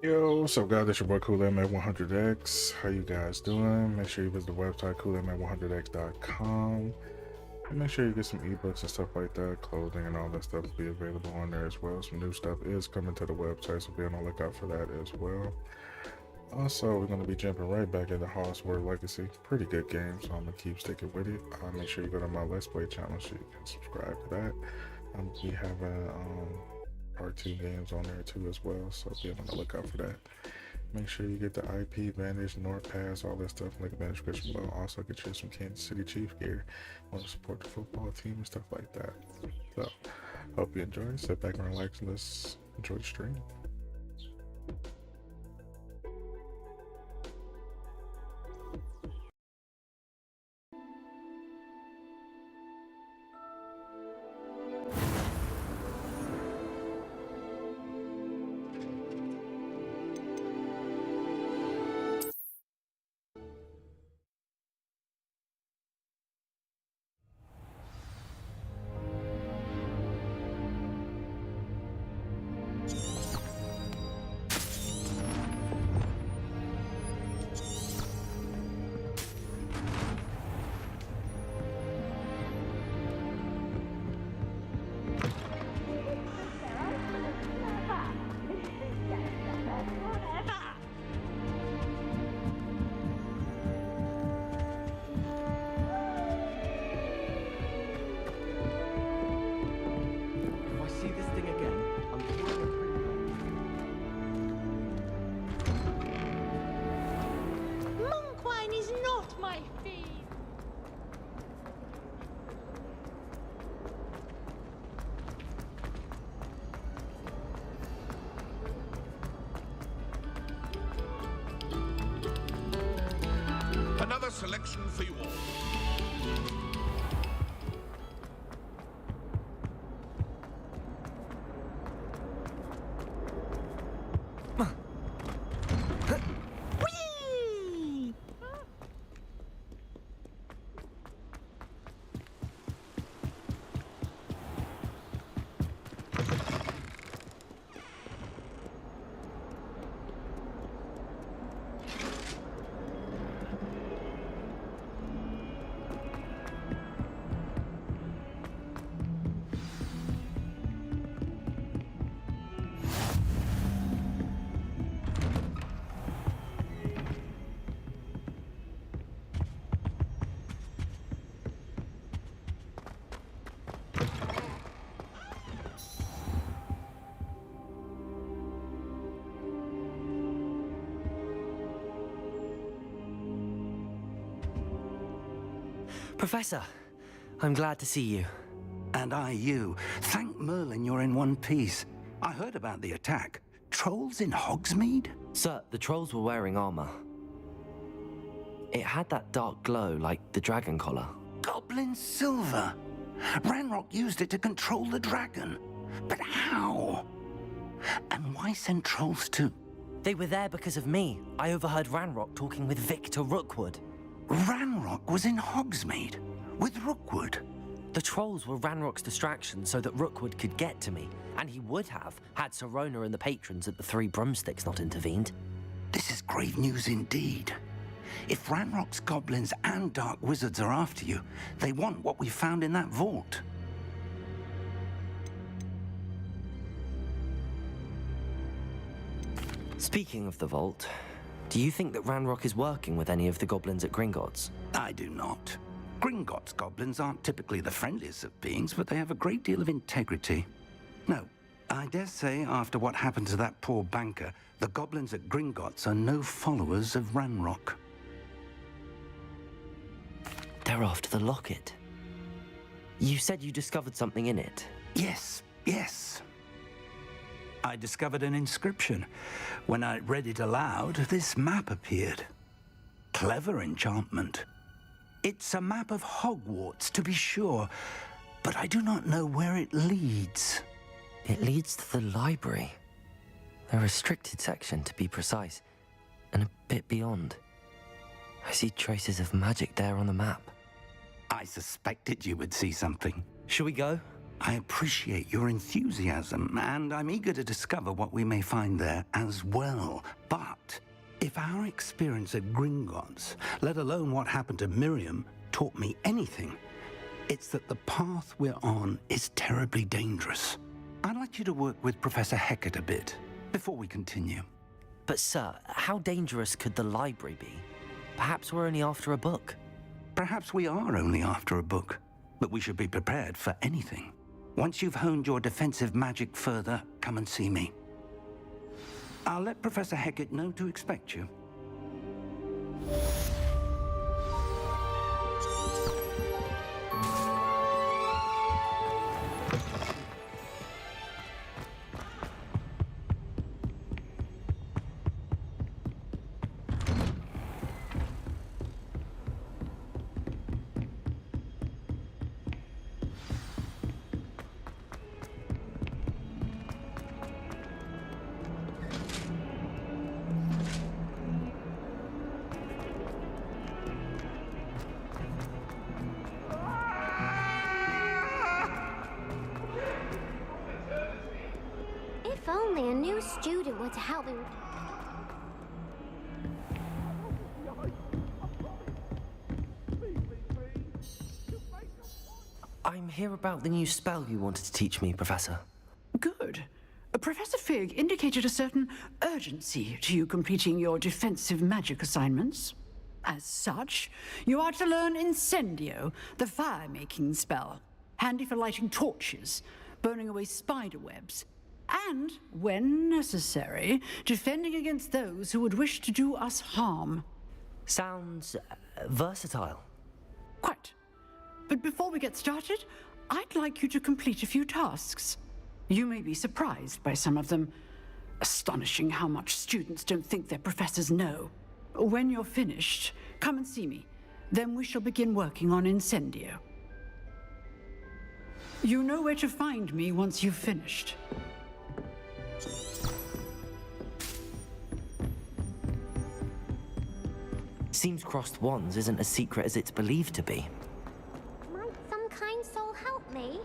Yo, what's up guys, it's your boy Kool-Aid at 100x. How you guys doing? Make sure you visit the website koolaidman100x.com and make sure you get some ebooks and stuff like that. Clothing and all that stuff will be available on there as well. Some new stuff is coming to the website, so be on the lookout for that as well. Also, we're going to be jumping right back into Hogwarts Legacy. Pretty good game, so I'm going to keep sticking with it. Make sure you go to my Let's Play channel so you can subscribe to that. We have part 2 games on there too as well, so be on the lookout for that. Make sure you get the IP Vantage, North Pass, all that stuff, link in the description below. Also get you some Kansas City Chiefs gear. Want to support the football team and stuff like that. So hope you enjoy. Sit back and relax and let's enjoy the stream. Another selection for you all. Professor, I'm glad to see you. And I you. Thank Merlin you're in one piece. I heard about the attack. Trolls in Hogsmeade? Sir, the trolls were wearing armor. It had that dark glow like the dragon collar. Goblin silver! Ranrock used it to control the dragon. But how? And why send trolls to... They were there because of me. I overheard Ranrock talking with Victor Rookwood. Ranrock was in Hogsmeade with Rookwood. The trolls were Ranrock's distraction so that Rookwood could get to me, and he would have had Sirona and the patrons at the Three Broomsticks not intervened. This is grave news indeed. If Ranrock's goblins and dark wizards are after you, they want what we found in that vault. Speaking of the vault, do you think that Ranrock is working with any of the goblins at Gringotts? I do not. Gringotts goblins aren't typically the friendliest of beings, but they have a great deal of integrity. No, I dare say after what happened to that poor banker, the goblins at Gringotts are no followers of Ranrock. They're after the locket. You said you discovered something in it. Yes. I discovered an inscription. When I read it aloud, this map appeared. Clever enchantment. It's a map of Hogwarts, to be sure, but I do not know where it leads. It leads to the library. The restricted section, to be precise, and a bit beyond. I see traces of magic there on the map. I suspected you would see something. Shall we go? I appreciate your enthusiasm, and I'm eager to discover what we may find there as well. But if our experience at Gringotts, let alone what happened to Miriam, taught me anything, it's that the path we're on is terribly dangerous. I'd like you to work with Professor Hecat a bit before we continue. But sir, how dangerous could the library be? Perhaps we're only after a book. Perhaps we are only after a book, but we should be prepared for anything. Once you've honed your defensive magic further, come and see me. I'll let Professor Hecat know to expect you. If only a new student were to help me. I'm here about the new spell you wanted to teach me, Professor. Good. Professor Fig indicated a certain urgency to you completing your defensive magic assignments. As such, you are to learn Incendio, the fire-making spell, handy for lighting torches, burning away spider webs, and, when necessary, defending against those who would wish to do us harm. Sounds versatile. Quite. But before we get started, I'd like you to complete a few tasks. You may be surprised by some of them. Astonishing how much students don't think their professors know. When you're finished, come and see me. Then we shall begin working on Incendio. You know where to find me once you've finished. Seems crossed wands isn't as secret as it's believed to be. Might some kind soul help me?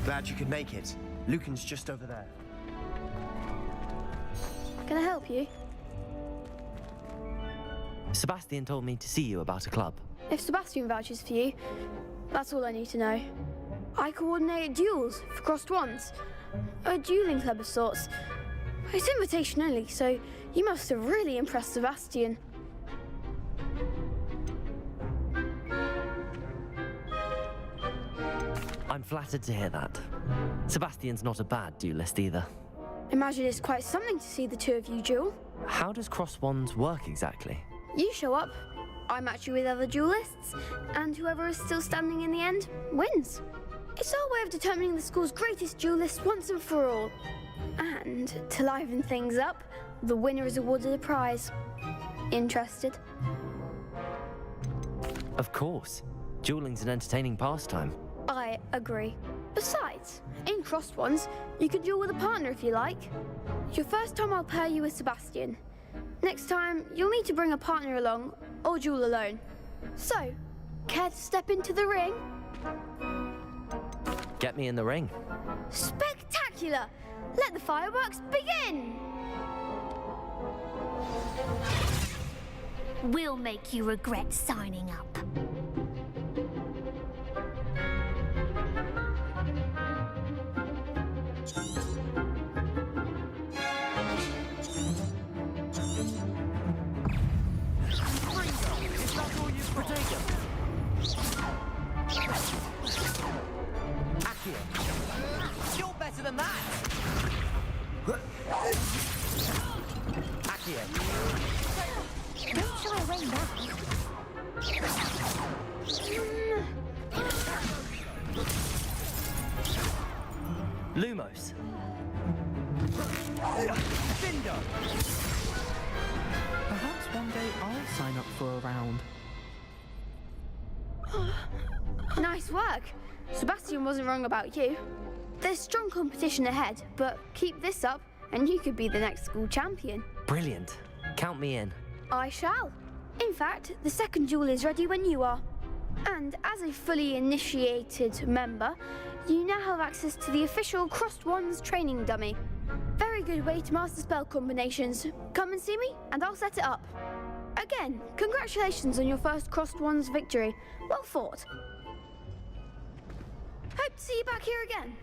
Glad you could make it. Lucan's just over there. Can I help you? Sebastian told me to see you about a club. If Sebastian vouches for you, that's all I need to know. I coordinate duels for crossed wands. A dueling club of sorts. It's invitation only, so you must have really impressed Sebastian. I'm flattered to hear that. Sebastian's not a bad duelist either. Imagine it's quite something to see the two of you duel. How does cross wands work exactly? You show up, I match you with other duelists, and whoever is still standing in the end wins. It's our way of determining the school's greatest duelist once and for all. And to liven things up, the winner is awarded a prize. Interested? Of course. Dueling's an entertaining pastime. I agree. Besides, in crossed ones, you can duel with a partner if you like. Your first time I'll pair you with Sebastian. Next time, you'll need to bring a partner along, or duel alone. So, care to step into the ring? Get me in the ring. Spectacular! Let the fireworks begin! We'll make you regret signing up. You're better than that! Don't shy away now. Lumos. Perhaps one day I'll sign up for a round. Nice work. Sebastian wasn't wrong about you. There's strong competition ahead, but keep this up and you could be the next school champion. Brilliant. Count me in. I shall. In fact, the second duel is ready when you are. And as a fully initiated member, you now have access to the official Crossed Wands training dummy. Very good way to master spell combinations. Come and see me, and I'll set it up. Again, congratulations on your first Crossed Wands victory. Well fought. Hope to see you back here again.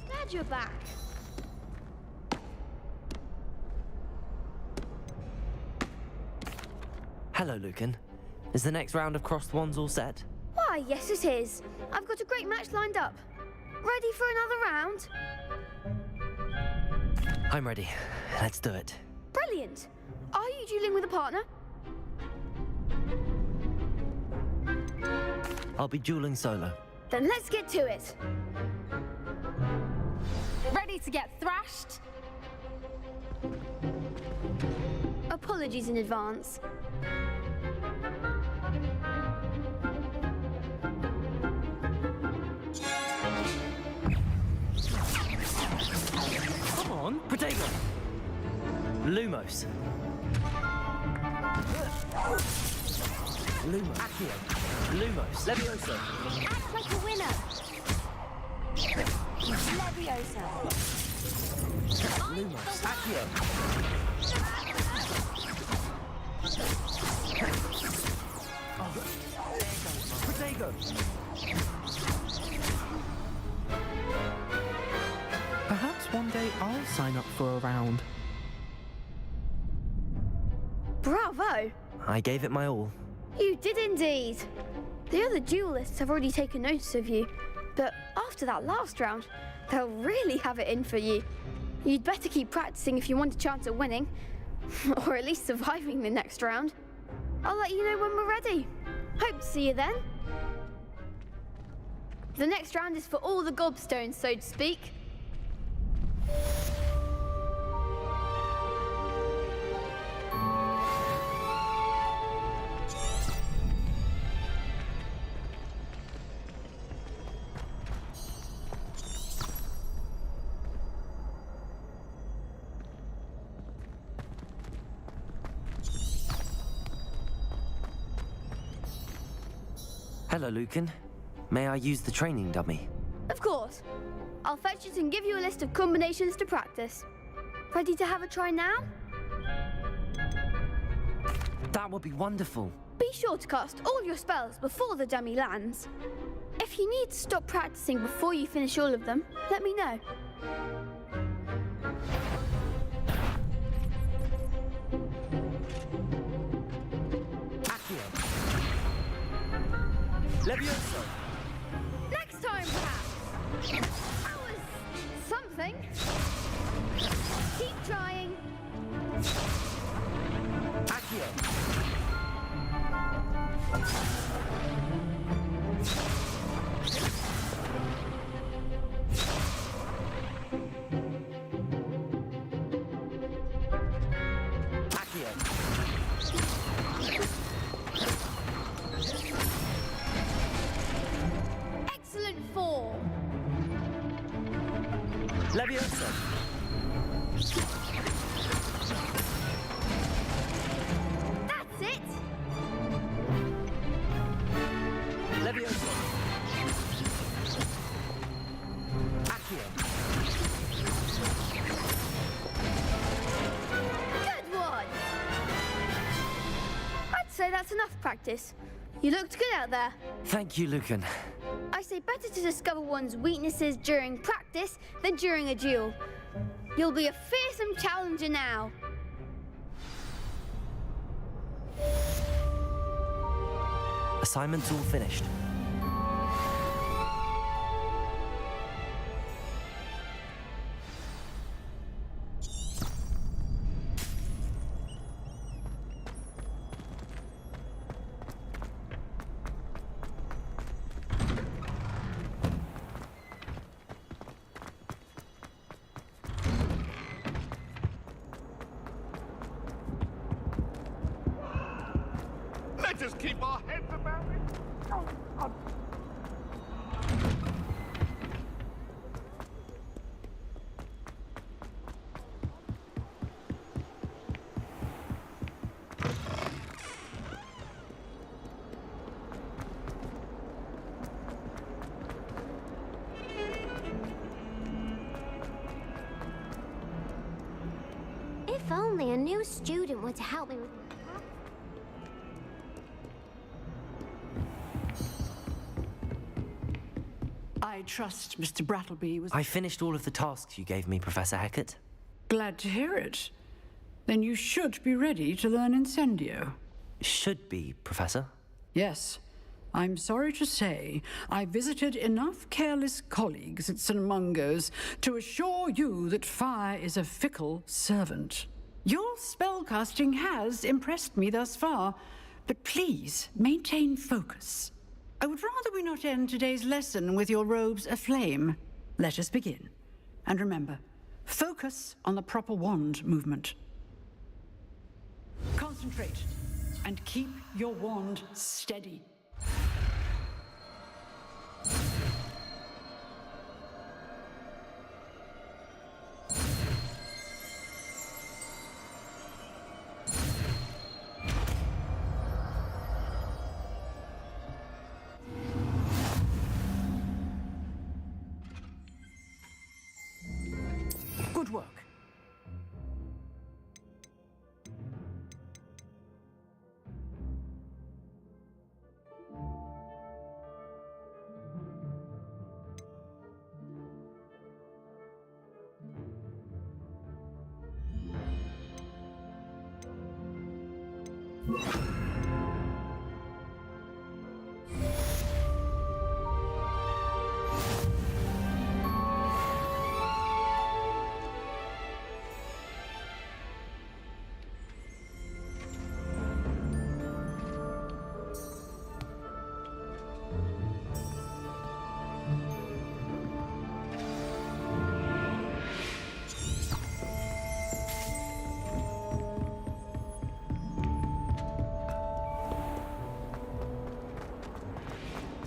Glad you're back. Hello, Lucan. Is the next round of Crossed Wands all set? Why, yes it is. I've got a great match lined up. Ready for another round? I'm ready. Let's do it. Brilliant. Are you dueling with a partner? I'll be dueling solo. Then let's get to it. Ready to get thrashed? Apologies in advance. Come on, Protego! Lumos. Lumos. Accio. Lumos. Levioso. Act like a winner. Leviosa. Lumos. Accio. Protego. Perhaps one day I'll sign up for a round. Bravo! I gave it my all. You did indeed. The other duelists have already taken notice of you, but after that last round, they'll really have it in for you. You'd better keep practicing if you want a chance at winning, or at least surviving the next round. I'll let you know when we're ready. Hope to see you then. The next round is for all the gobstones, so to speak. Hello, Lucan. May I use the training dummy? Of course. I'll fetch it and give you a list of combinations to practice. Ready to have a try now? That would be wonderful. Be sure to cast all your spells before the dummy lands. If you need to stop practicing before you finish all of them, let me know. Accio. Levioso. Next time, perhaps. That was something. Keep trying. Accio. Excellent form. Levioso. That's it. Levioso. Accio. Good one. I'd say that's enough practice. You looked good out there. Thank you, Lucan. I say better to discover one's weaknesses during practice than during a duel. You'll be a fearsome challenger now. Assignment's all finished. Let us keep our heads about it. If only a new student were to help me with... I trust Mr. Brattleby was... I finished all of the tasks you gave me, Professor Hecat. Glad to hear it. Then you should be ready to learn Incendio. Should be, Professor. Yes. I'm sorry to say, I visited enough careless colleagues at St. Mungo's to assure you that fire is a fickle servant. Your spellcasting has impressed me thus far, but please maintain focus. I would rather we not end today's lesson with your robes aflame. Let us begin. And remember, focus on the proper wand movement. Concentrate and keep your wand steady. Good work.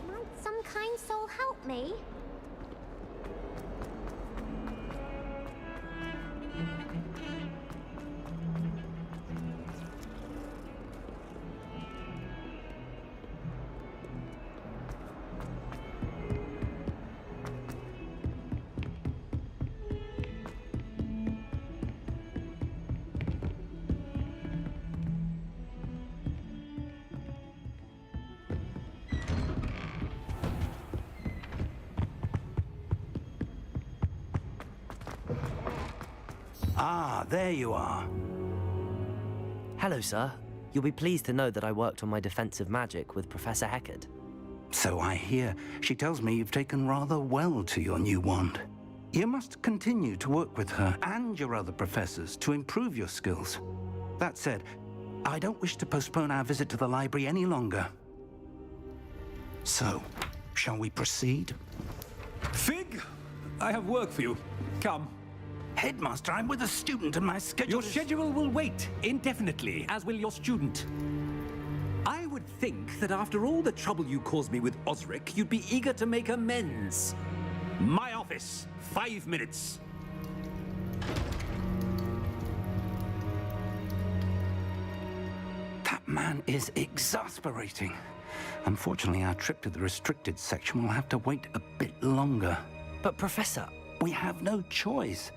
Might some kind soul help me? Ah, there you are. Hello, sir. You'll be pleased to know that I worked on my defensive magic with Professor Hecat. So I hear. She tells me you've taken rather well to your new wand. You must continue to work with her and your other professors to improve your skills. That said, I don't wish to postpone our visit to the library any longer. So, shall we proceed? Fig, I have work for you. Come. Headmaster, I'm with a student and my schedule Your is... schedule will wait indefinitely, as will your student. I would think that after all the trouble you caused me with Osric, you'd be eager to make amends. My office, 5 minutes. That man is exasperating. Unfortunately, our trip to the restricted section will have to wait a bit longer. But, Professor... We have no choice.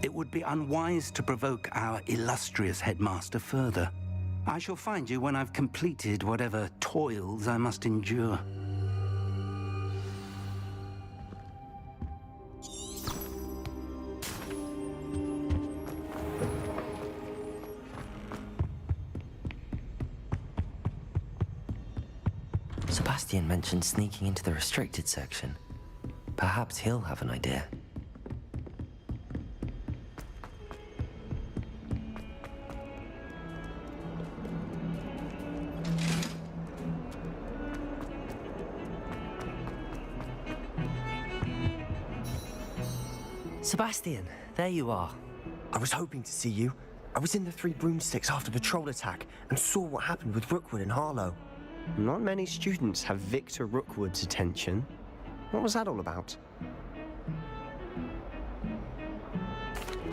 It would be unwise to provoke our illustrious headmaster further. I shall find you when I've completed whatever toils I must endure. Sebastian mentioned sneaking into the restricted section. Perhaps he'll have an idea. Sebastian, there you are. I was hoping to see you. I was in the Three Broomsticks after the troll attack and saw what happened with Rookwood and Harlow. Not many students have Victor Rookwood's attention. What was that all about?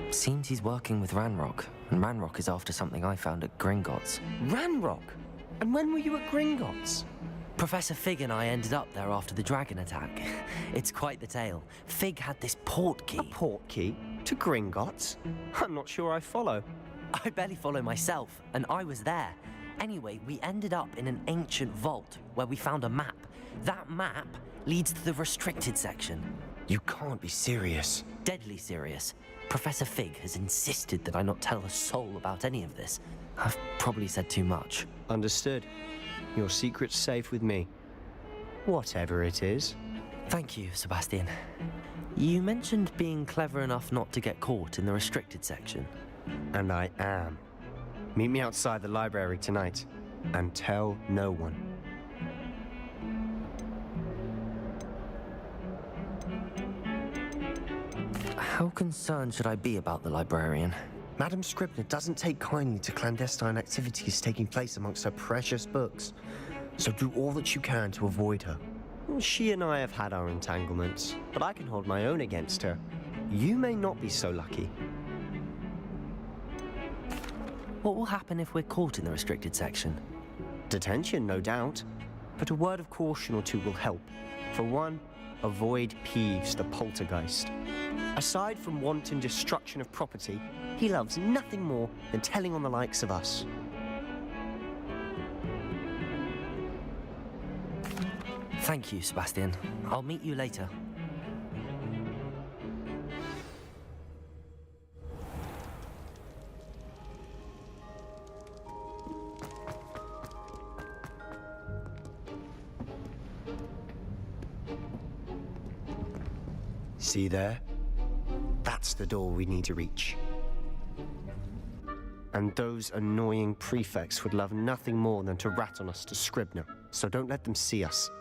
Seems he's working with Ranrock, and Ranrock is after something I found at Gringotts. Ranrock? And when were you at Gringotts? Professor Fig and I ended up there after the dragon attack. It's quite the tale. Fig had this port key. A port key? To Gringotts? I'm not sure I follow. I barely follow myself, and I was there. Anyway, we ended up in an ancient vault where we found a map. That map leads to the restricted section. You can't be serious. Deadly serious. Professor Fig has insisted that I not tell a soul about any of this. I've probably said too much. Understood. Your secret's safe with me. Whatever it is. Thank you, Sebastian. You mentioned being clever enough not to get caught in the restricted section. And I am. Meet me outside the library tonight, and tell no one. How concerned should I be about the librarian? Madam Scribner doesn't take kindly to clandestine activities taking place amongst her precious books, so do all that you can to avoid her. She and I have had our entanglements, but I can hold my own against her. You may not be so lucky. What will happen if we're caught in the restricted section? Detention, no doubt, but a word of caution or two will help. For one, avoid Peeves, the poltergeist. Aside from wanton destruction of property, he loves nothing more than telling on the likes of us. Thank you, Sebastian. I'll meet you later. See there? That's the door we need to reach. And those annoying prefects would love nothing more than to rat on us to Scribner, so don't let them see us.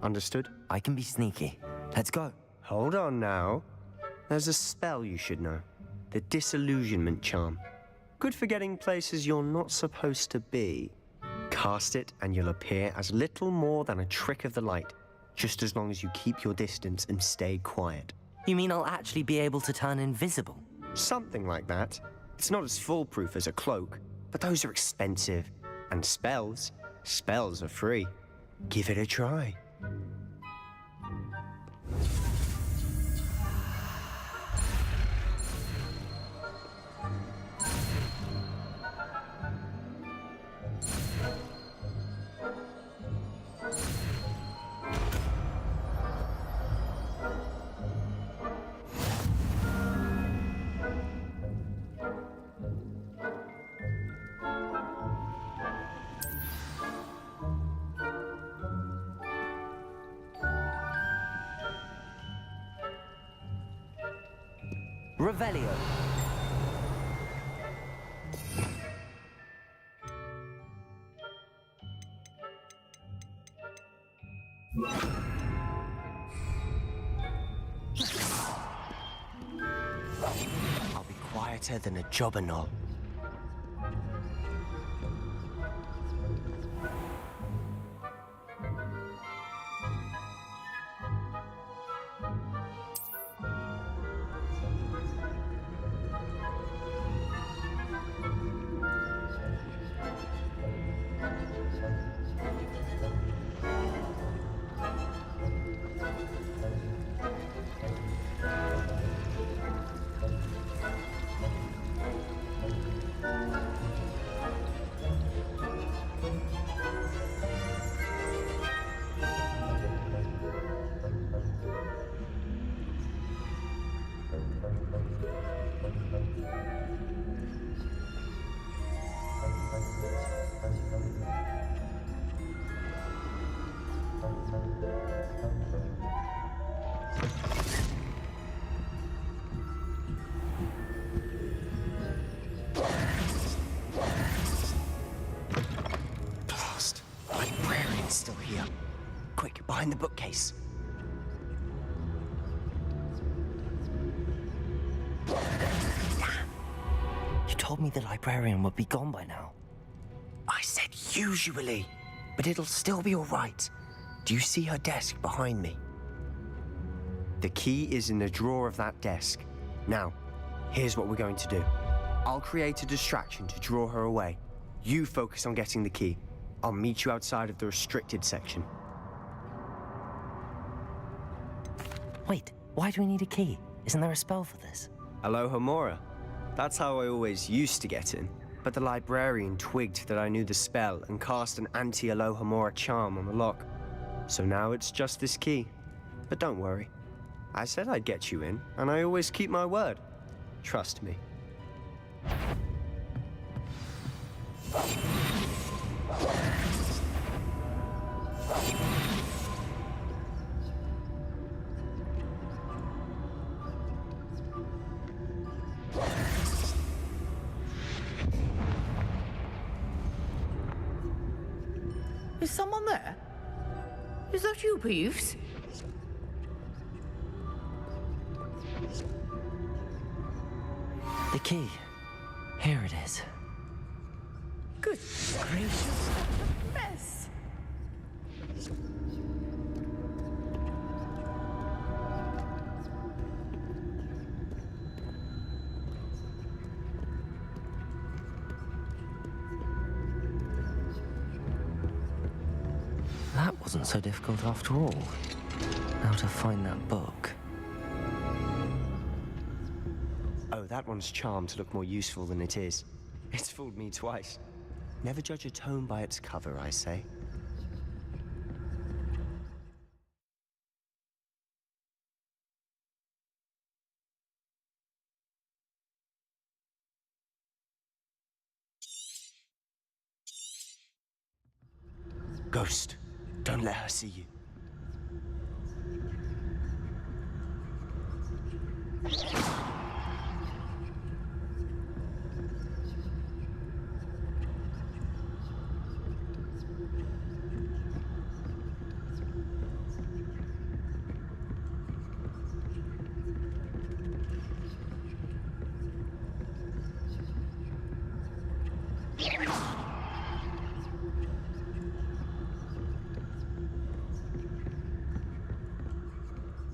Understood? I can be sneaky. Let's go. Hold on now. There's a spell you should know. The Disillusionment Charm. Good for getting places you're not supposed to be. Cast it and you'll appear as little more than a trick of the light, just as long as you keep your distance and stay quiet. You mean I'll actually be able to turn invisible? Something like that. It's not as foolproof as a cloak, but those are expensive. And spells are free. Give it a try. Revelio. I'll be quieter than a jobberknoll. behind the bookcase. You told me the librarian would be gone by now. I said usually, but it'll still be all right. Do you see her desk behind me? The key is in the drawer of that desk. Now, here's what we're going to do. I'll create a distraction to draw her away. You focus on getting the key. I'll meet you outside of the restricted section. Wait, why do we need a key? Isn't there a spell for this? Alohomora. That's how I always used to get in. But the librarian twigged that I knew the spell and cast an anti-Alohomora charm on the lock. So now it's just this key. But don't worry. I said I'd get you in, and I always keep my word. Trust me. Is someone there? Is that you, Peeves? The key. Here it is. Good gracious, mess. That wasn't so difficult after all. Now to find that book. Oh, that one's charmed to look more useful than it is. It's fooled me twice. Never judge a tome by its cover, I say. Ghost, don't let her see you.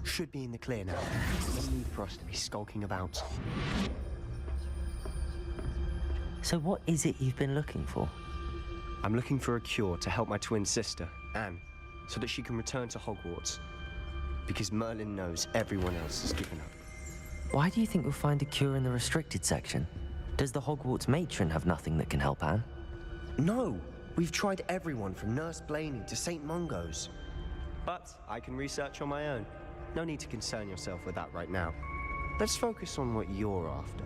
Should be in the clear now. No need for us to be skulking about. So what is it you've been looking for? I'm looking for a cure to help my twin sister, Anne, so that she can return to Hogwarts. Because Merlin knows everyone else has given up. Why do you think we'll find a cure in the restricted section? Does the Hogwarts matron have nothing that can help Anne? No! We've tried everyone from Nurse Blaney to St. Mungo's. But I can research on my own. No need to concern yourself with that right now. Let's focus on what you're after.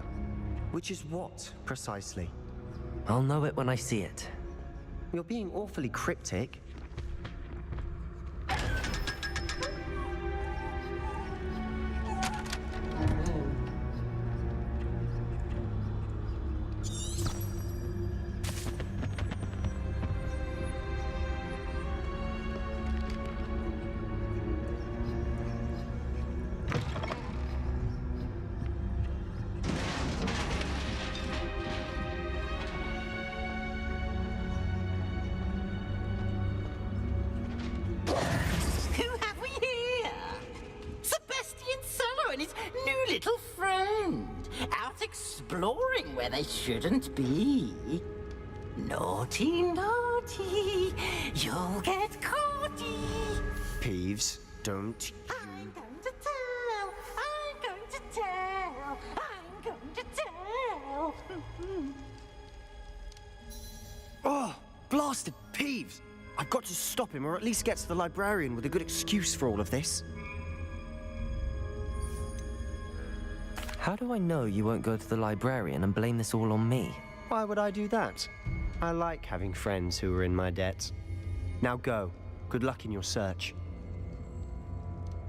Which is what, precisely? I'll know it when I see it. You're being awfully cryptic. Little friend, out exploring where they shouldn't be. Naughty, naughty, you'll get caughty. Peeves, don't you... I'm going to tell, I'm going to tell, I'm going to tell. Oh, blasted Peeves! I've got to stop him, or at least get to the librarian with a good excuse for all of this. How do I know you won't go to the librarian and blame this all on me? Why would I do that? I like having friends who are in my debt. Now go. Good luck in your search.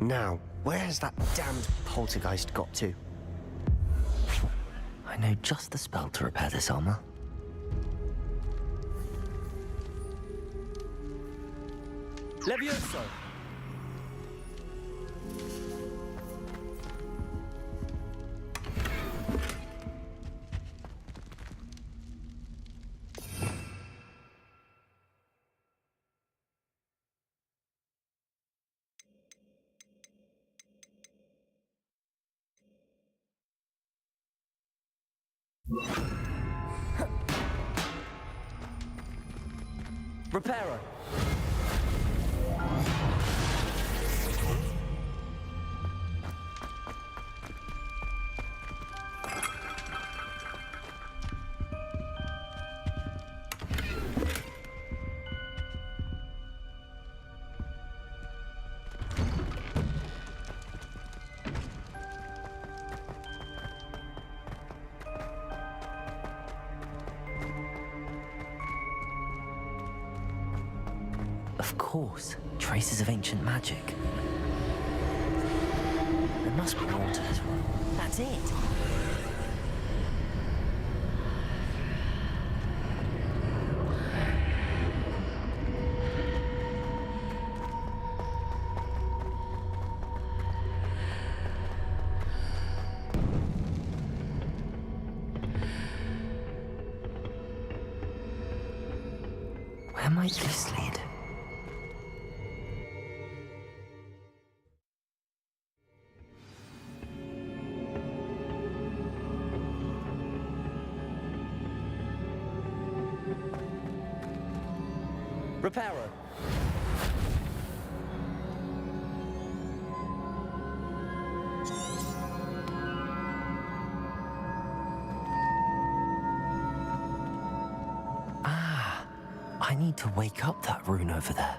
Now, where has that damned poltergeist got to? I know just the spell to repair this armor. Levioso! Reparo. Of course, traces of ancient magic. There must be more to this one. That's it. Where might this lead? Reparo. Ah, I need to wake up that rune over there.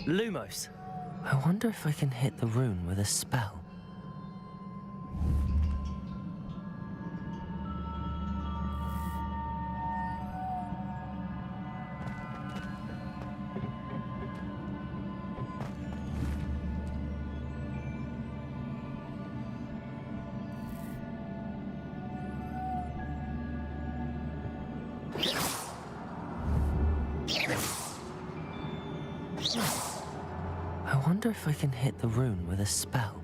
Lumos. I wonder if I can hit the rune with a spell. I wonder if I can hit the rune with a spell.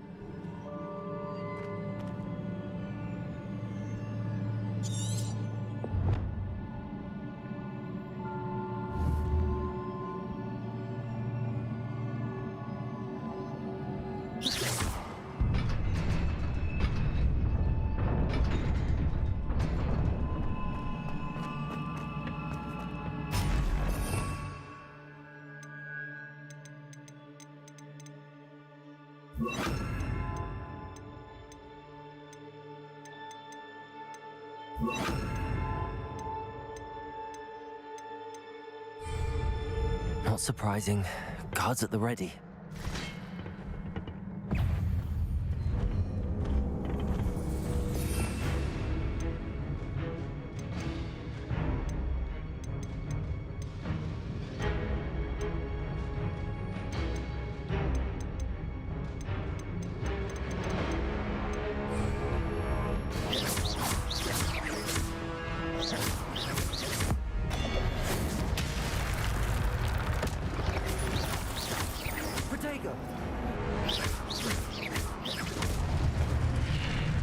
Not surprising. Guards at the ready.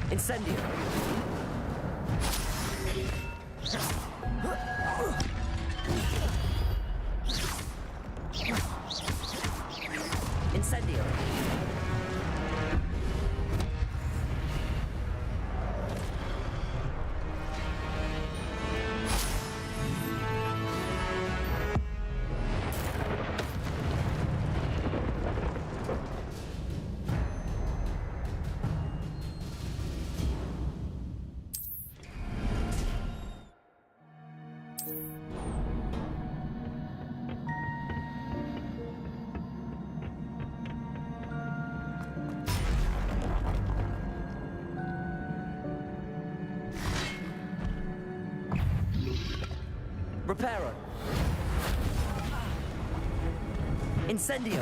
Incendio. Incendio. Reparo. Incendio.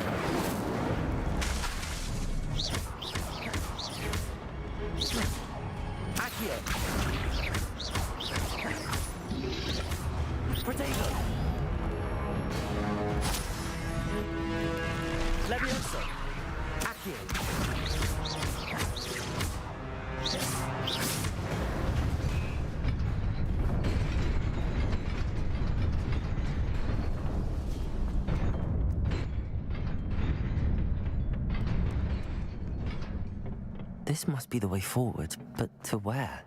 Accio. Protego. Levioso. Accio. This must be the way forward, but to where?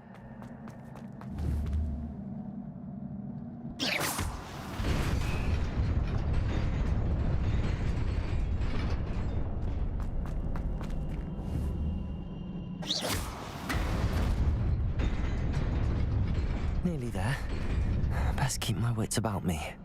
Nearly there. Best keep my wits about me.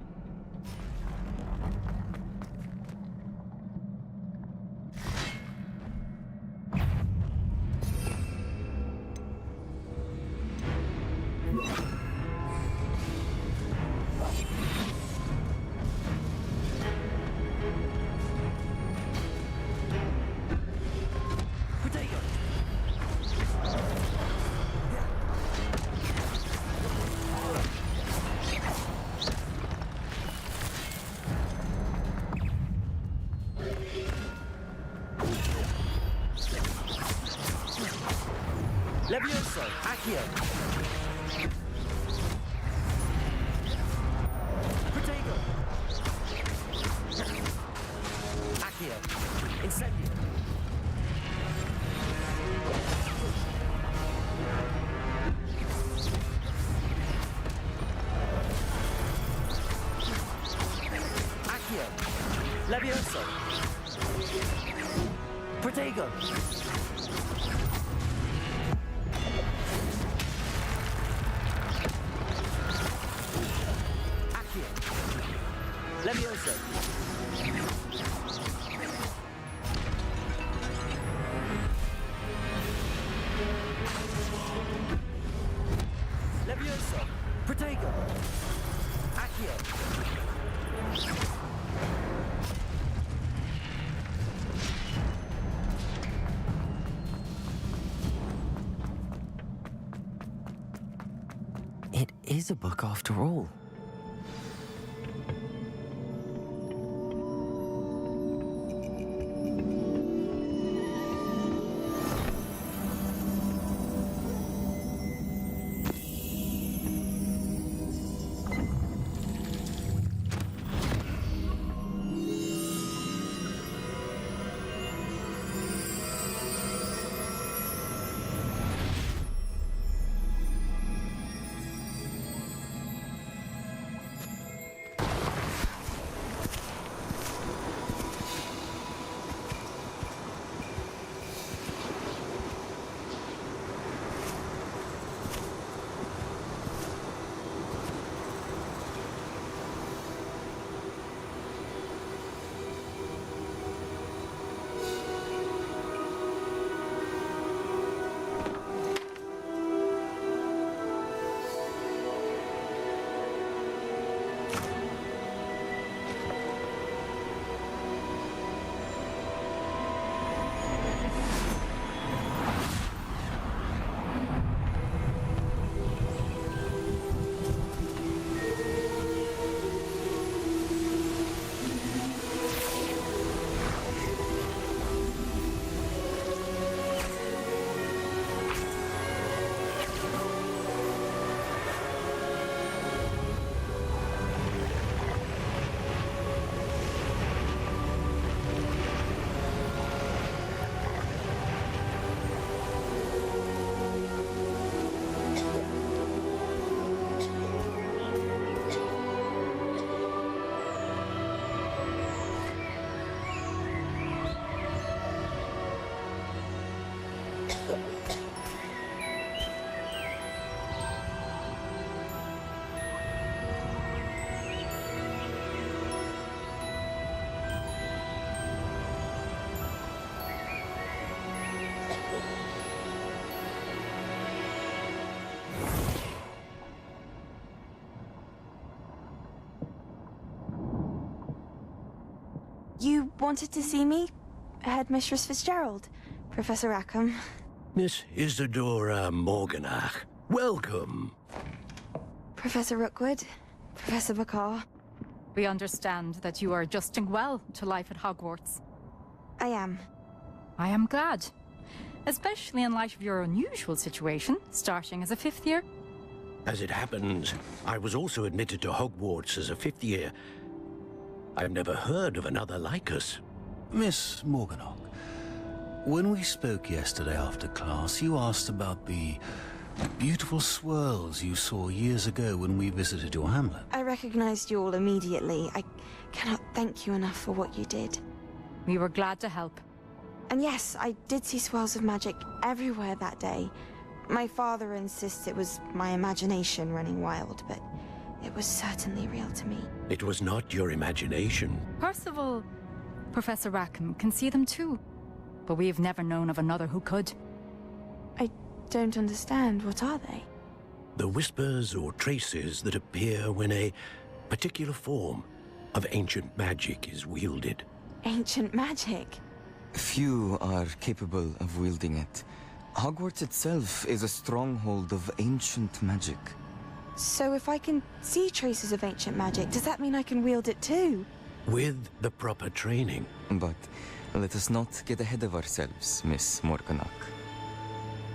Levioso, Accio. Protego. Accio. Incendio. Accio. Levioso. Protego. Levioso. Levioso. Protego. Accio. It is a book after all. You wanted to see me? Headmistress Fitzgerald, Professor Rackham. Miss Isadora Morganach, welcome. Professor Rookwood, Professor Bakar. We understand that you are adjusting well to life at Hogwarts. I am. I am glad. Especially in light of your unusual situation, starting as a fifth year. As it happens, I was also admitted to Hogwarts as a fifth year. I've never heard of another like us. Miss Morganach, when we spoke yesterday after class, you asked about the beautiful swirls you saw years ago when we visited your hamlet. I recognized you all immediately. I cannot thank you enough for what you did. We were glad to help. And yes, I did see swirls of magic everywhere that day. My father insists it was my imagination running wild, but it was certainly real to me. It was not your imagination. Percival, Professor Rackham can see them too. But we've never known of another who could. I don't understand. What are they? The whispers or traces that appear when a particular form of ancient magic is wielded. Ancient magic? Few are capable of wielding it. Hogwarts itself is a stronghold of ancient magic. So if I can see traces of ancient magic, does that mean I can wield it too? With the proper training. But let us not get ahead of ourselves, Miss Morganach.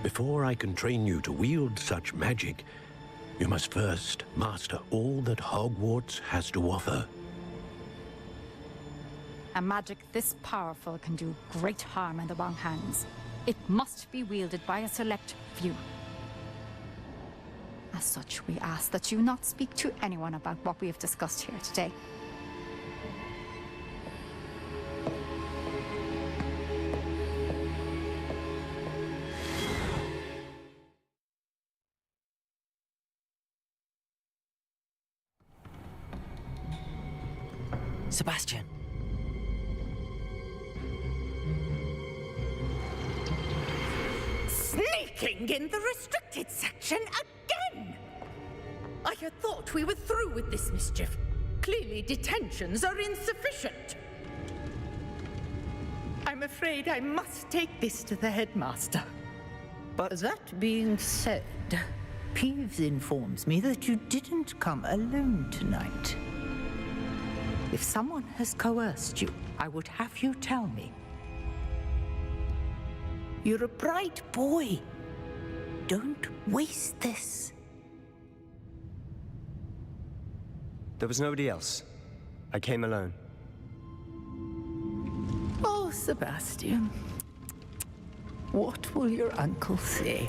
Before I can train you to wield such magic, you must first master all that Hogwarts has to offer. A magic this powerful can do great harm in the wrong hands. It must be wielded by a select few. As such, we ask that you not speak to anyone about what we have discussed here today. Sebastian. Sneaking in the restricted section again! I had thought we were through with this mischief. Clearly detentions are insufficient. I'm afraid I must take this to the headmaster. But that being said, Peeves informs me that you didn't come alone tonight. If someone has coerced you, I would have you tell me. You're a bright boy. Don't waste this. there was nobody else. I came alone. Oh, Sebastian. What will your uncle say?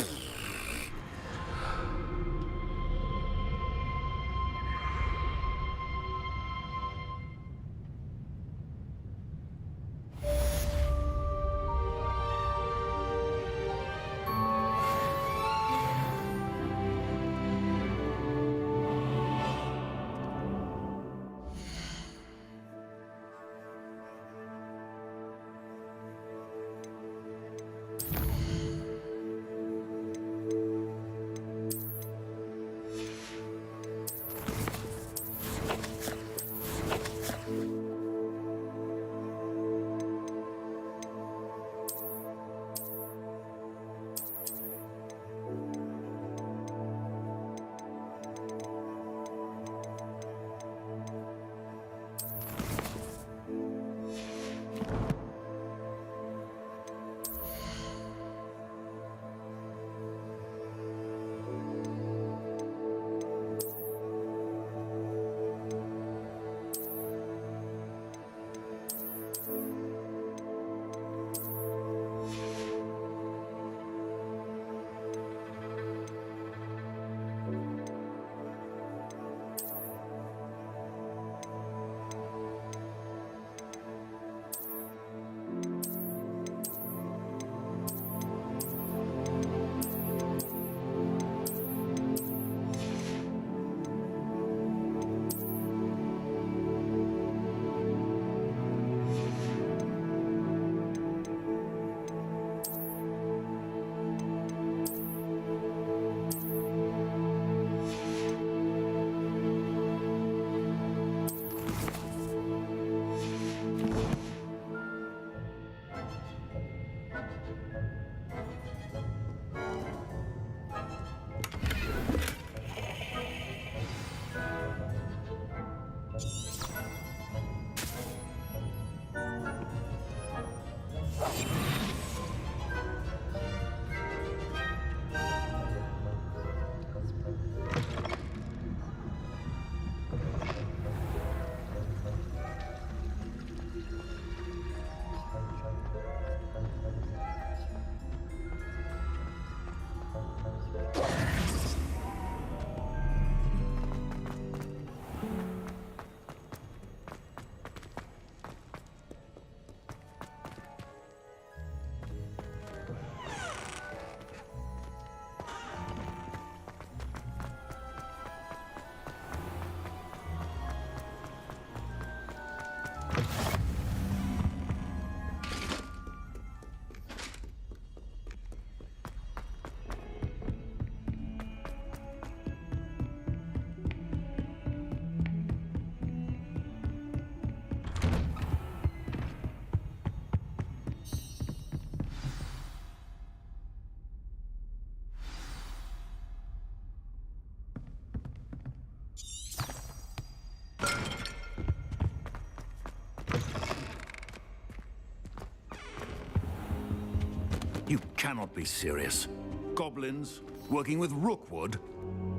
You cannot be serious. Goblins working with Rookwood?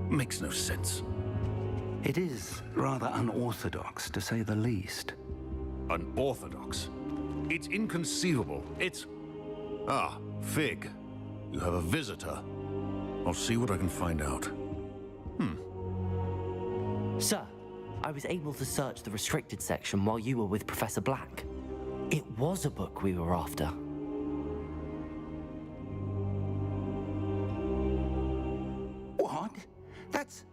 Makes no sense. It is rather unorthodox, to say the least. Unorthodox? It's inconceivable. It's... Ah, Fig. You have a visitor. I'll see what I can find out. Sir, I was able to search the restricted section while you were with Professor Black. It was a book we were after. What? That's...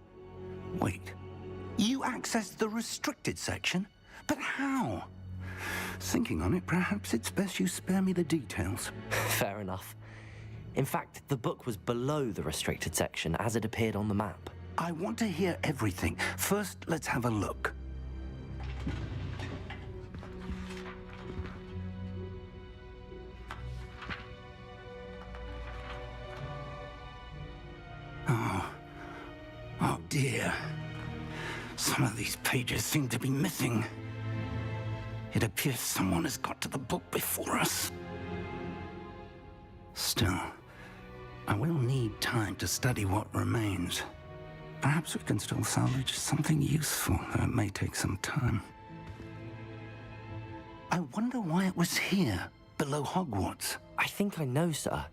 Wait. You accessed the restricted section? But how? Thinking on it, perhaps it's best you spare me the details. Fair enough. In fact, the book was below the restricted section as it appeared on the map. I want to hear everything. First, let's have a look. Oh dear. Some of these pages seem to be missing. It appears someone has got to the book before us. Still, I will need time to study what remains. Perhaps we can still salvage something useful, though it may take some time. I wonder why it was here, below Hogwarts. I think I know, sir.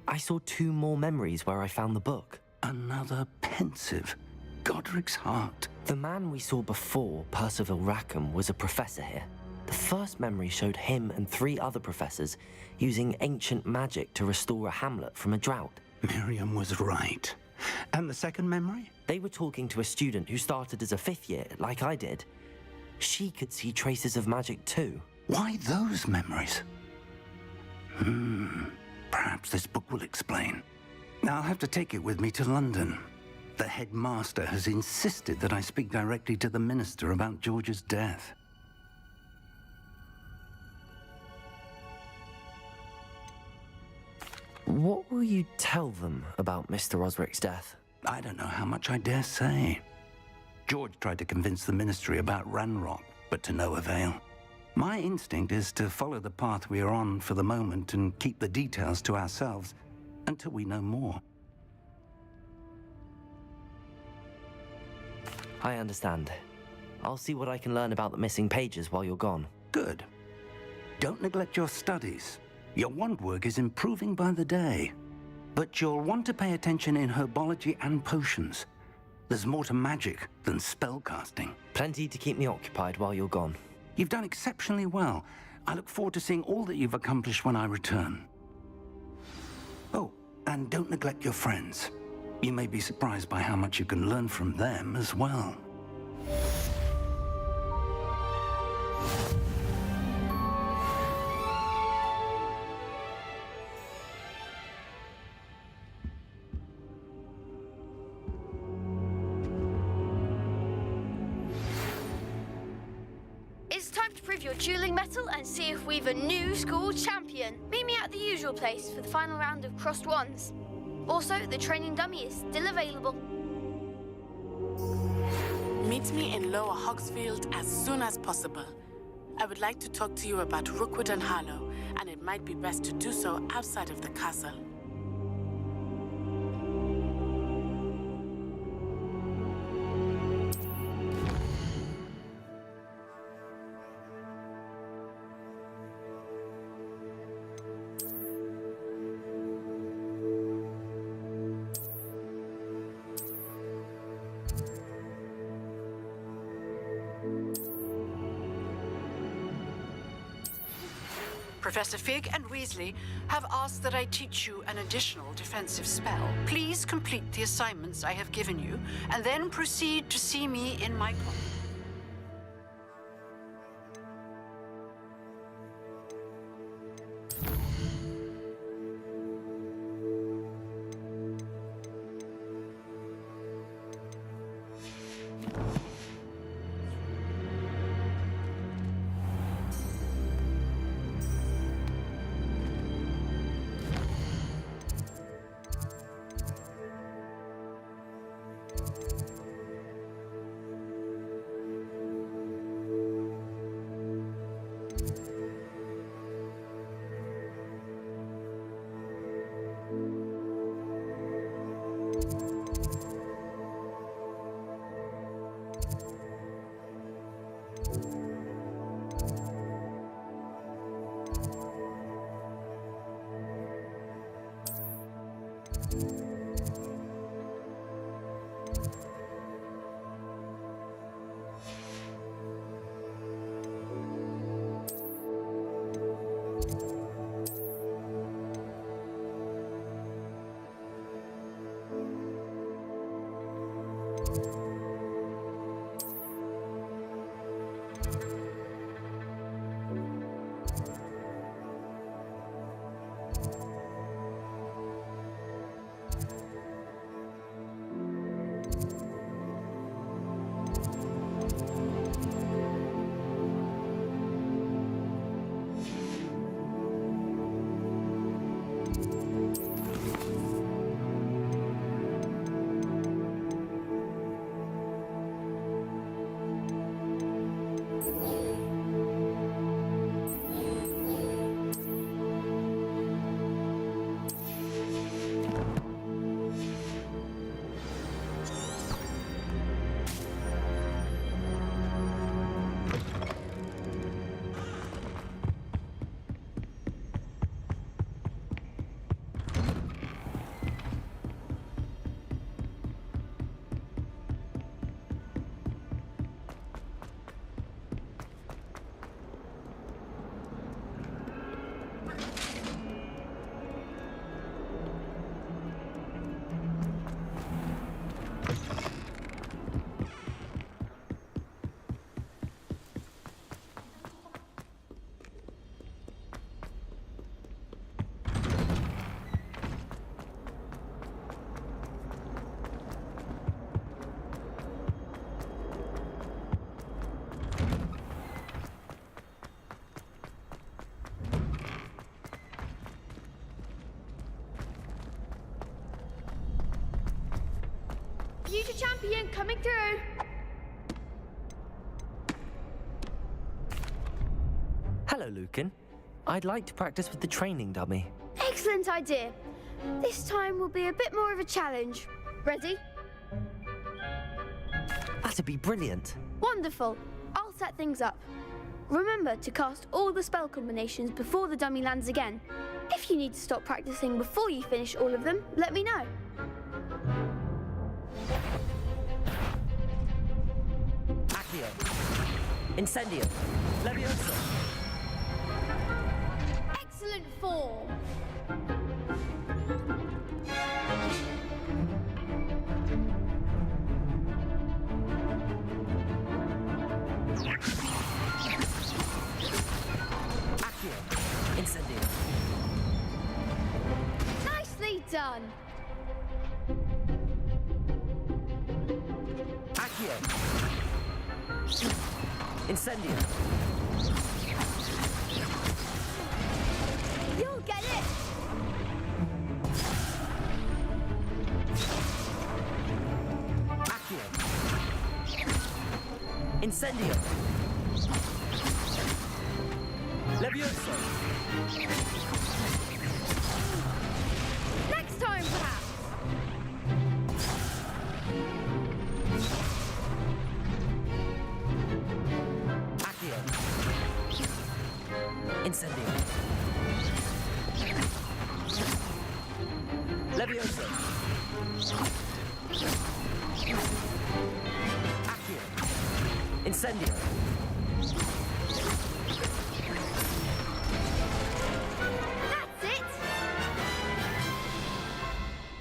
I saw 2 more memories where I found the book. Another pensive. Godric's heart. The man we saw before, Percival Rackham, was a professor here. The first memory showed him and 3 other professors using ancient magic to restore a hamlet from a drought. Miriam was right. And the second memory? They were talking to a student who started as a 5th year, like I did. She could see traces of magic too. Why those memories? Perhaps this book will explain. Now I'll have to take it with me to London. The headmaster has insisted that I speak directly to the minister about George's death. What will you tell them about Mr. Osric's death? I don't know how much I dare say. George tried to convince the ministry about Ranrock, but to no avail. My instinct is to follow the path we are on for the moment and keep the details to ourselves until we know more. I understand. I'll see what I can learn about the missing pages while you're gone. Good. Don't neglect your studies. Your wand work is improving by the day. But you'll want to pay attention in herbology and potions. There's more to magic than spellcasting. Plenty to keep me occupied while you're gone. You've done exceptionally well. I look forward to seeing all that you've accomplished when I return. Oh, and don't neglect your friends. You may be surprised by how much you can learn from them as well. It's time to prove your dueling mettle and see if we've a new school champion. Meet me at the usual place for the final round of crossed wands. Also, the training dummy is still available. Meet me in Lower Hogsfield as soon as possible. I would like to talk to you about Rookwood and Harlow, and it might be best to do so outside of the castle. Professor Fig and Weasley have asked that I teach you an additional defensive spell. Please complete the assignments I have given you, and then proceed to see me in my closet. Future champion coming through. Hello, Lucan. I'd like to practice with the training dummy. Excellent idea. This time will be a bit more of a challenge. Ready? That'd be brilliant. Wonderful. I'll set things up. Remember to cast all the spell combinations before the dummy lands again. If you need to stop practicing before you finish all of them, let me know. Accio. Incendio. Leviosa. Excellent form. Accio. Incendio. Nicely done. Accio. Incendio. You'll get it. Accio. Incendio. Leviosa. Next time, perhaps. Accio. Incendio. Leviosa. Accio. Incendio. That's it.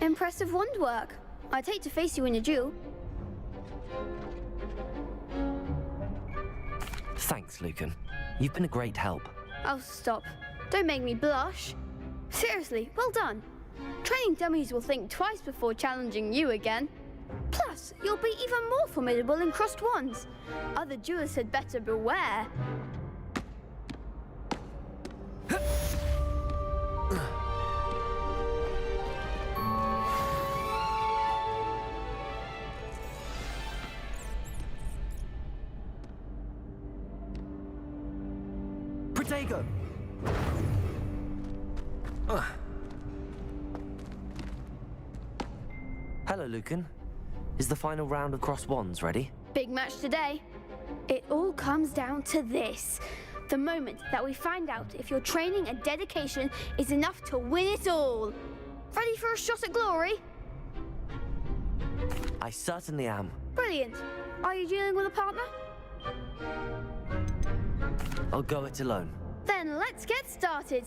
Impressive wand work. I'd hate to face you in a duel. Thanks, Lucan. You've been a great help. Oh, stop. Don't make me blush. Seriously, well done. Training dummies will think twice before challenging you again. Plus, you'll be even more formidable in crossed wands. Other duelists had better beware. Protego! Hello, Lucan. Is the final round of crossed wands ready? Big match today. It all comes down to this. The moment that we find out if your training and dedication is enough to win it all. Ready for a shot at glory? I certainly am. Brilliant. Are you dealing with a partner? I'll go it alone. Then let's get started.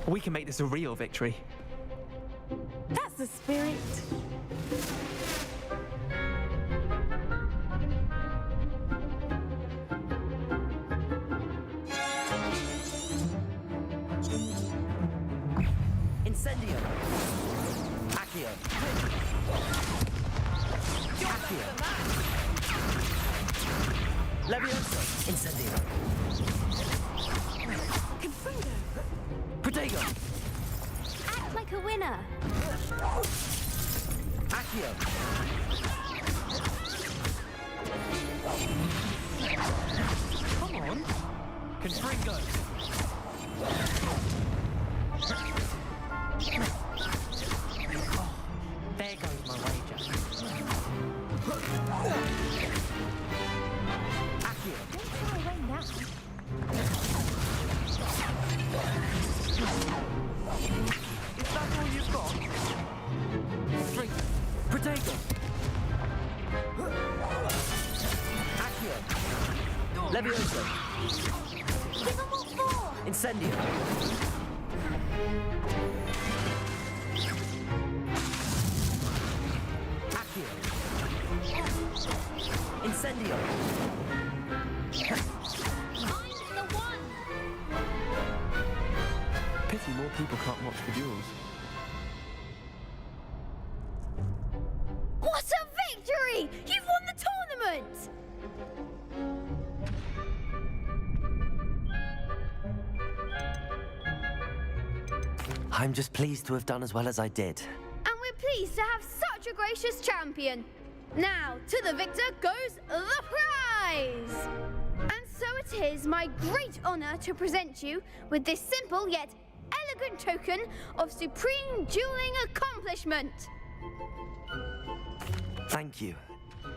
We can make this a real victory. That's the spirit. Incendio. Accio. Accio. Levioso. Incendio. Protego. Act like a winner. Accio. Come on. Confringo. Oh, there goes my wager. Accio. Don't try away now. Is that all you've got? Drink. Protego. Accio. Levioso. Give them all four. Incendio. Accio. Incendio. Find the one. Pity more people can't watch the duels. What a victory! You've won the tournament! I'm just pleased to have done as well as I did. And we're pleased to have such a gracious champion. Now, to the victor goes the prize! And so it is my great honor to present you with this simple yet elegant token of supreme dueling accomplishment. Thank you.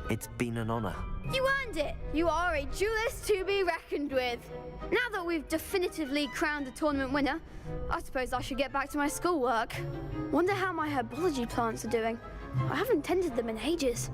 It's been an honor. You earned it. You are a duelist to be reckoned with. Now that we've definitively crowned the tournament winner, I suppose I should get back to my schoolwork. Wonder how my herbology plants are doing. I haven't tended them in ages.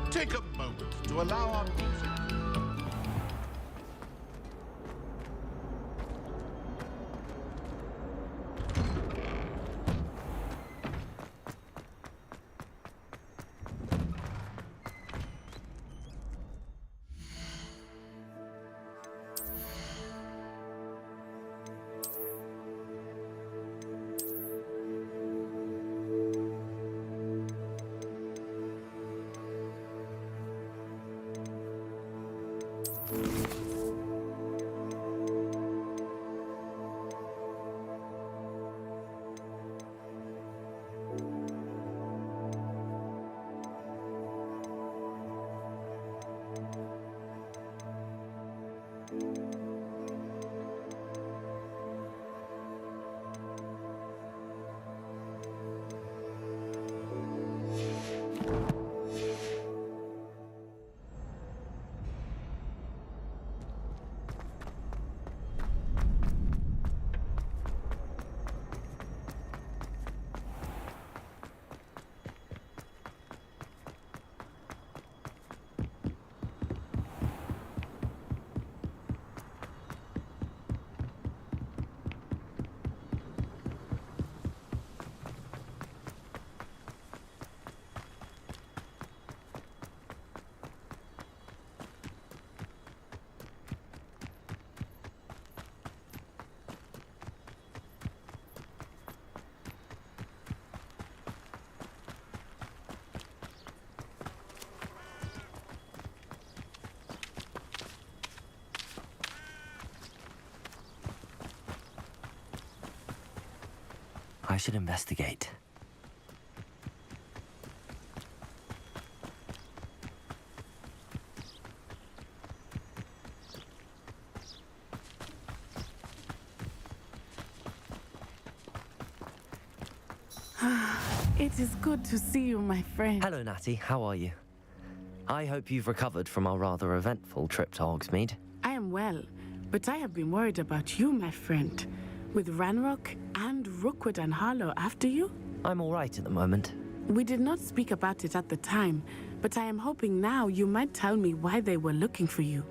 Take a moment to allow our music. I should investigate. It is good to see you, my friend. Hello, Natty. How are you? I hope you've recovered from our rather eventful trip to Hogsmeade. I am well, but I have been worried about you, my friend. With Ranrock and Rookwood and Harlow after you? I'm all right at the moment. We did not speak about it at the time, but I am hoping now you might tell me why they were looking for you.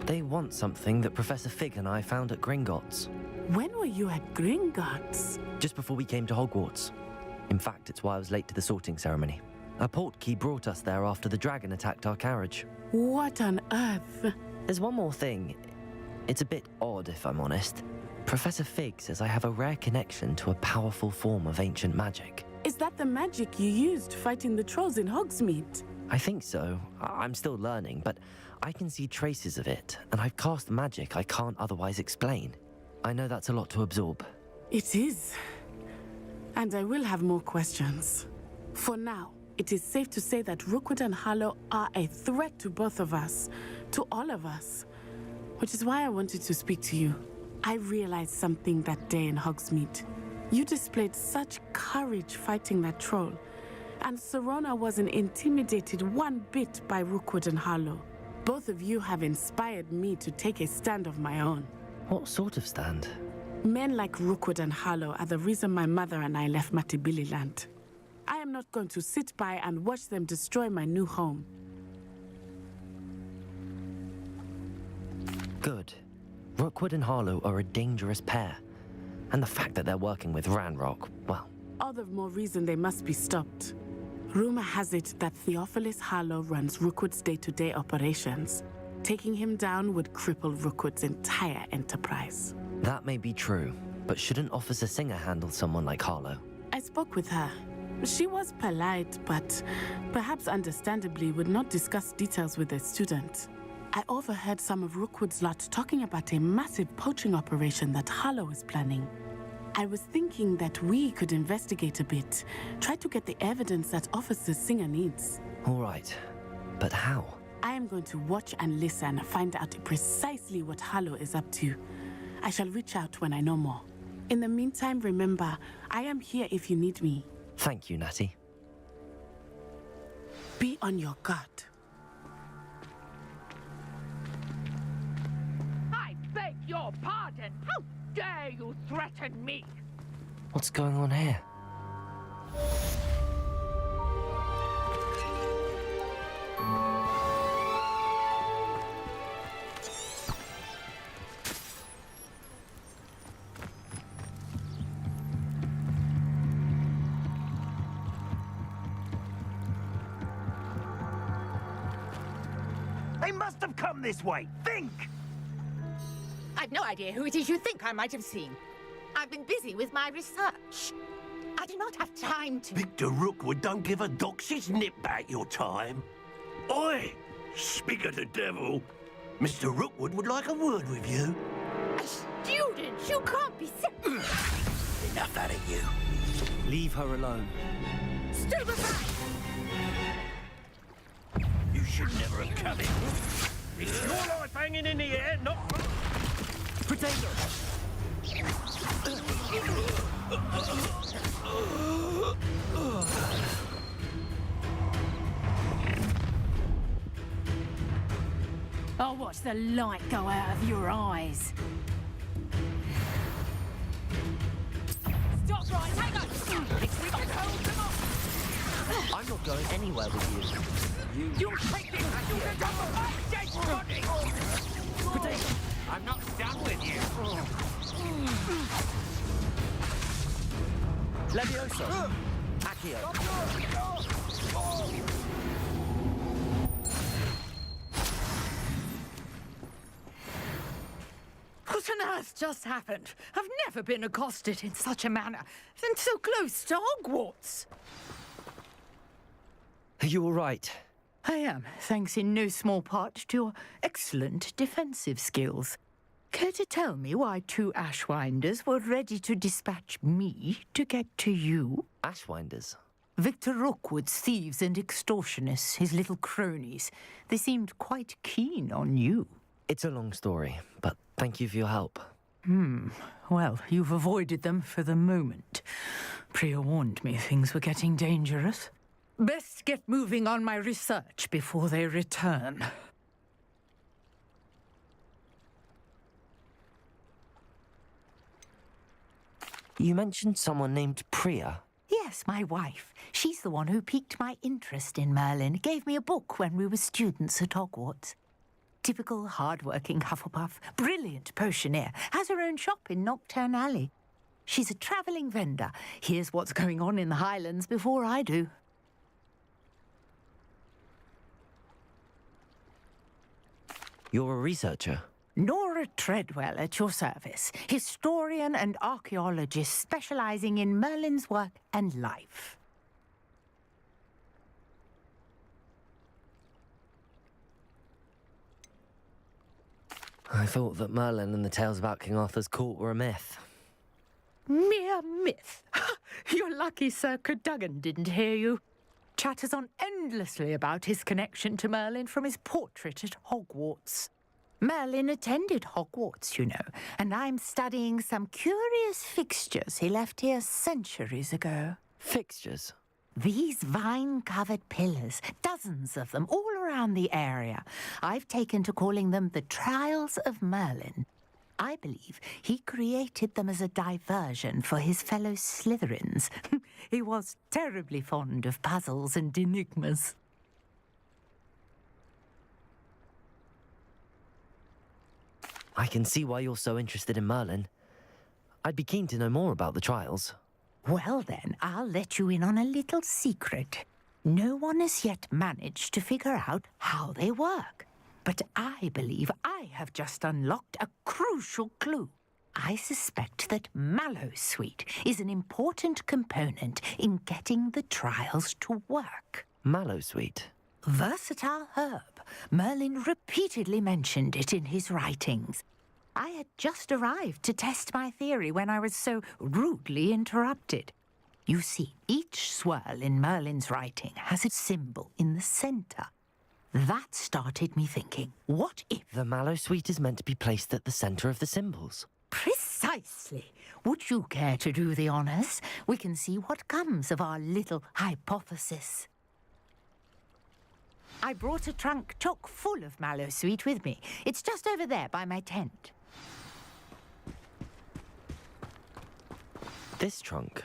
They want something that Professor Fig and I found at Gringotts. When were you at Gringotts? Just before we came to Hogwarts. In fact, it's why I was late to the sorting ceremony. A portkey brought us there after the dragon attacked our carriage. What on earth? There's one more thing. It's a bit odd, if I'm honest. Professor Fig says I have a rare connection to a powerful form of ancient magic. Is that the magic you used fighting the trolls in Hogsmeade? I think so. I'm still learning, but I can see traces of it, and I've cast magic I can't otherwise explain. I know that's a lot to absorb. It is. And I will have more questions. For now, it is safe to say that Rookwood and Harlow are a threat to both of us, to all of us. Which is why I wanted to speak to you. I realized something that day in Hogsmeade. You displayed such courage fighting that troll, and Serona wasn't intimidated one bit by Rookwood and Harlow. Both of you have inspired me to take a stand of my own. What sort of stand? Men like Rookwood and Harlow are the reason my mother and I left Matibili Land. I am not going to sit by and watch them destroy my new home. Good. Rookwood and Harlow are a dangerous pair. And the fact that they're working with Ranrock, well... All the more reason they must be stopped. Rumor has it that Theophilus Harlow runs Rookwood's day-to-day operations. Taking him down would cripple Rookwood's entire enterprise. That may be true, but shouldn't Officer Singer handle someone like Harlow? I spoke with her. She was polite, but perhaps understandably would not discuss details with a student. I overheard some of Rookwood's lot talking about a massive poaching operation that Harlow is planning. I was thinking that we could investigate a bit. Try to get the evidence that Officer Singer needs. All right. But how? I am going to watch and listen, find out precisely what Harlow is up to. I shall reach out when I know more. In the meantime, remember, I am here if you need me. Thank you, Natty. Be on your guard. I beg your pardon. How dare you threaten me? What's going on here? They must have come this way. Think! I've no idea who it is you think I might have seen. I've been busy with my research. I do not have time to... Victor Rookwood don't give a doxy's nip back your time. Oi! Speak of the devil. Mr. Rookwood would like a word with you. A student? You can't be serious. Enough out of you. Leave her alone. Stupefy! You should never have come in. It's your life hanging in the air, not... Potato! I'll watch the light go out of your eyes. Stop right, hang on! If we can hold them off! I'm not going anywhere with you. You take this and you can go away, dead body! Potato! I'm not done with you. Levioso! Accio! What on earth just happened? I've never been accosted in such a manner, and so close to Hogwarts. Are you all right? I am, thanks in no small part to your excellent defensive skills. Care to tell me why two Ashwinders were ready to dispatch me to get to you? Ashwinders? Victor Rookwood's thieves and extortionists, his little cronies. They seemed quite keen on you. It's a long story, but thank you for your help. Well, you've avoided them for the moment. Priya warned me things were getting dangerous. Best get moving on my research before they return. You mentioned someone named Priya. Yes, my wife. She's the one who piqued my interest in Merlin. Gave me a book when we were students at Hogwarts. Typical hard-working Hufflepuff, brilliant potioneer, has her own shop in Knockturn Alley. She's a travelling vendor. Hears what's going on in the Highlands before I do. You're a researcher? Nora Treadwell at your service, historian and archaeologist specialising in Merlin's work and life. I thought that Merlin and the tales about King Arthur's court were a myth. Mere myth. You're lucky Sir Cadogan didn't hear you. Chatters on endlessly about his connection to Merlin from his portrait at Hogwarts. Merlin attended Hogwarts, you know, and I'm studying some curious fixtures he left here centuries ago. Fixtures? These vine-covered pillars, dozens of them, all around the area. I've taken to calling them the Trials of Merlin. I believe he created them as a diversion for his fellow Slytherins. He was terribly fond of puzzles and enigmas. I can see why you're so interested in Merlin. I'd be keen to know more about the trials. Well then, I'll let you in on a little secret. No one has yet managed to figure out how they work. But I believe I have just unlocked a crucial clue. I suspect that Mallowsweet is an important component in getting the trials to work. Mallowsweet? Versatile herb. Merlin repeatedly mentioned it in his writings. I had just arrived to test my theory when I was so rudely interrupted. You see, each swirl in Merlin's writing has a symbol in the center. That started me thinking, what if... The mallow sweet is meant to be placed at the center of the symbols. Precisely. Would you care to do the honors? We can see what comes of our little hypothesis. I brought a trunk chock full of mallow sweet with me. It's just over there by my tent. This trunk?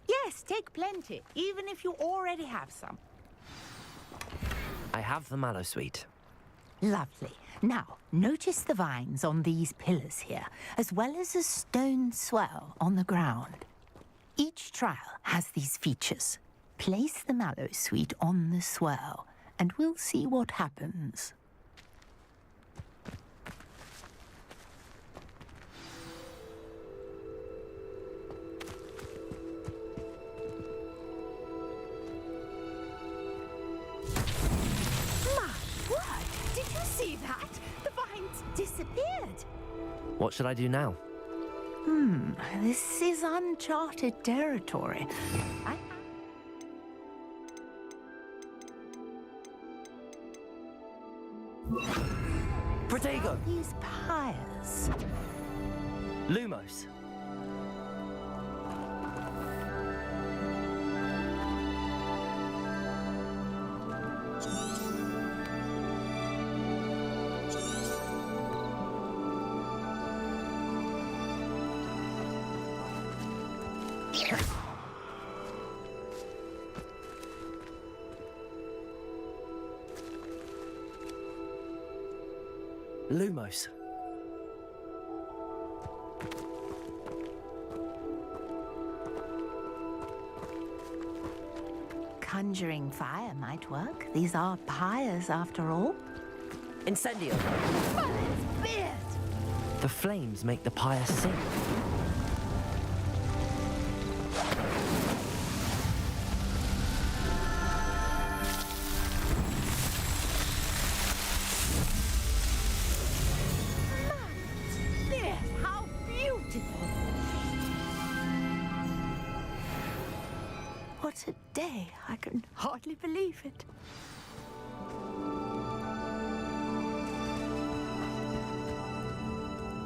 Yes, take plenty, even if you already have some. I have the mallow sweet. Lovely. Now, notice the vines on these pillars here, as well as a stone swell on the ground. Each trial has these features. Place the mallow sweet on the swell, and we'll see what happens. See that? The vines disappeared. What should I do now? This is uncharted territory. Protego! These pyres. Lumos! Lumos. Conjuring fire might work. These are pyres after all. Incendio. Merlin's beard! The flames make the pyre sing. What a day. I can hardly believe it.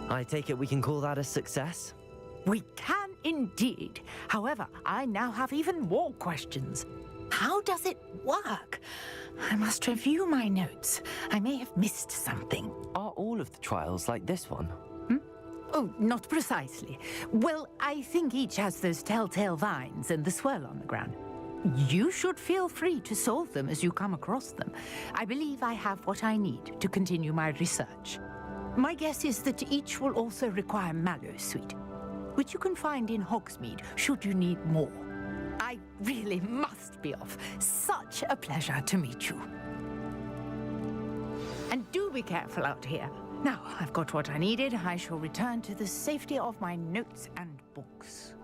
I take it we can call that a success? We can indeed. However, I now have even more questions. How does it work? I must review my notes. I may have missed something. Are all of the trials like this one? Oh, not precisely. Well, I think each has those telltale vines and the swirl on the ground. You should feel free to solve them as you come across them. I believe I have what I need to continue my research. My guess is that each will also require mallow sweet, which you can find in Hogsmeade should you need more. I really must be off. Such a pleasure to meet you. And do be careful out here. Now, I've got what I needed. I shall return to the safety of my notes and books.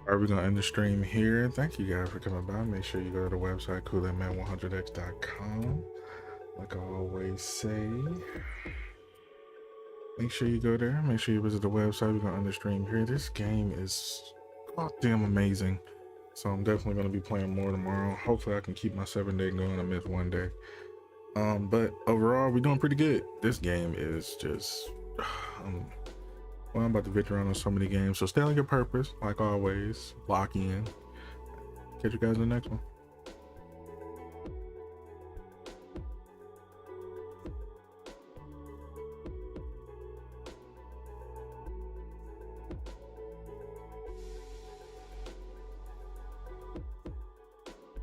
Alright, we're gonna end the stream here. Thank you guys for coming by. Make sure you go to the website coolitman100x.com. Like I always say, make sure you go there. Make sure you visit the website. We're gonna end the stream here. This game is damn amazing, so I'm definitely gonna be playing more tomorrow. Hopefully I can keep my 7-day going. I missed one day, but overall we're doing pretty good. This game is just one fun. About to victory around on so many games. So stay on your purpose, like always. Lock in. Catch you guys in the next one.